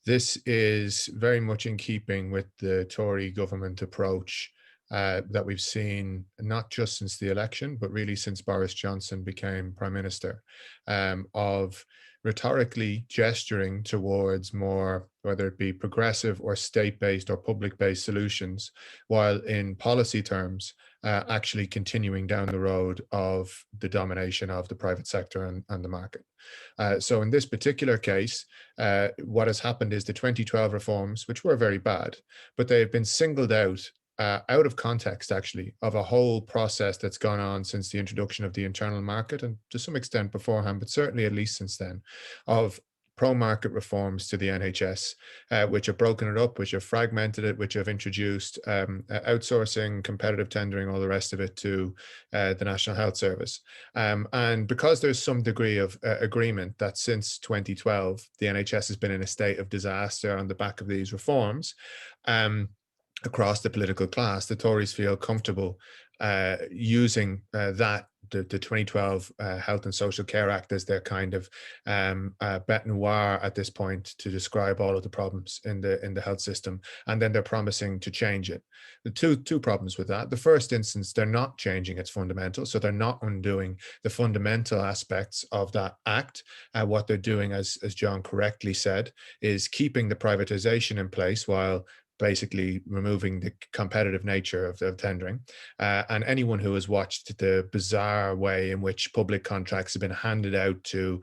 This is very much in keeping with the Tory government approach that we've seen not just since the election, but really since Boris Johnson became Prime Minister, of rhetorically gesturing towards more, whether it be progressive or state-based or public-based solutions, while in policy terms, actually continuing down the road of the domination of the private sector and the market. So in this particular case, what has happened is the 2012 reforms, which were very bad, but they have been singled out of context, actually, of a whole process that's gone on since the introduction of the internal market, and to some extent beforehand, but certainly at least since then, of pro-market reforms to the NHS, which have broken it up, which have fragmented it, which have introduced outsourcing, competitive tendering, all the rest of it to the National Health Service. And because there's some degree of agreement that since 2012, the NHS has been in a state of disaster on the back of these reforms, across the political class, the Tories feel comfortable using the 2012 Health and Social Care Act as their kind of bête noire at this point to describe all of the problems in the health system, and then they're promising to change it. The two problems with that: the first instance, they're not changing its fundamentals, so they're not undoing the fundamental aspects of that act. What they're doing, as John correctly said, is keeping the privatisation in place while basically removing the competitive nature of tendering. And anyone who has watched the bizarre way in which public contracts have been handed out to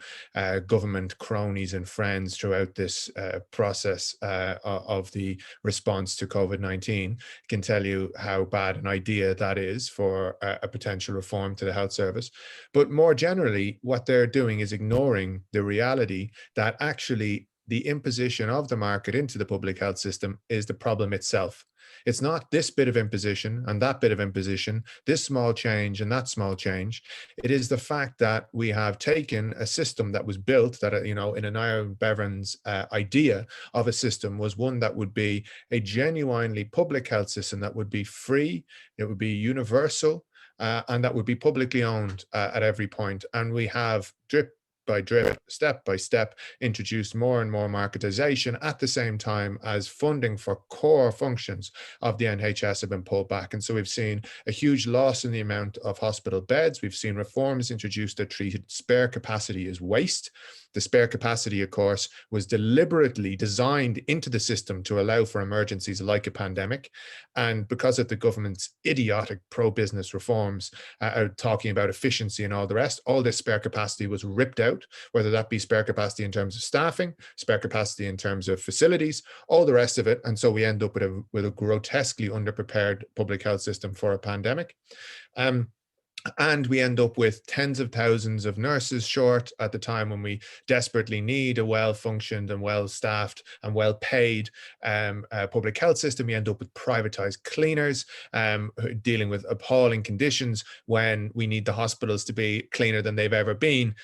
government cronies and friends throughout this process of the response to COVID-19 can tell you how bad an idea that is for a potential reform to the health service. But more generally, what they're doing is ignoring the reality that actually the imposition of the market into the public health system is the problem itself. It's not this bit of imposition and that bit of imposition, this small change and that small change. It is the fact that we have taken a system that was built that, in Anaya Bevan's idea of a system was one that would be a genuinely public health system that would be free, it would be universal, and that would be publicly owned at every point. And we have drip by drip, step by step, introduced more and more marketization at the same time as funding for core functions of the NHS have been pulled back. And so we've seen a huge loss in the amount of hospital beds. We've seen reforms introduced that treated spare capacity as waste. The spare capacity, of course, was deliberately designed into the system to allow for emergencies like a pandemic. And because of the government's idiotic pro-business reforms, talking about efficiency and all the rest, all this spare capacity was ripped out, whether that be spare capacity in terms of staffing, spare capacity in terms of facilities, all the rest of it. And so we end up with a grotesquely underprepared public health system for a pandemic. And we end up with tens of thousands of nurses short at the time when we desperately need a well-functioned and well-staffed and well-paid public health system. We end up with privatized cleaners dealing with appalling conditions when we need the hospitals to be cleaner than they've ever been.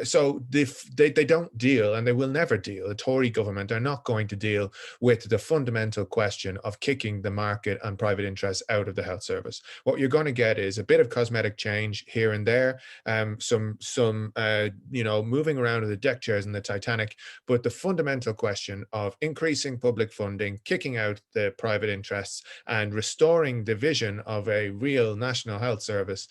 So they don't deal, and they will never deal. The Tory government are not going to deal with the fundamental question of kicking the market and private interests out of the health service. What you're going to get is a bit of cosmetic change here and there, some moving around of the deck chairs in the Titanic, but the fundamental question of increasing public funding, kicking out the private interests, and restoring the vision of a real national health service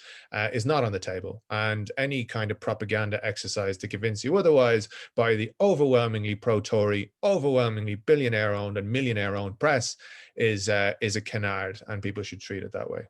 is not on the table. And any kind of propaganda exercise to convince you otherwise by the overwhelmingly pro-Tory, overwhelmingly billionaire-owned and millionaire-owned press is a canard, and people should treat it that way.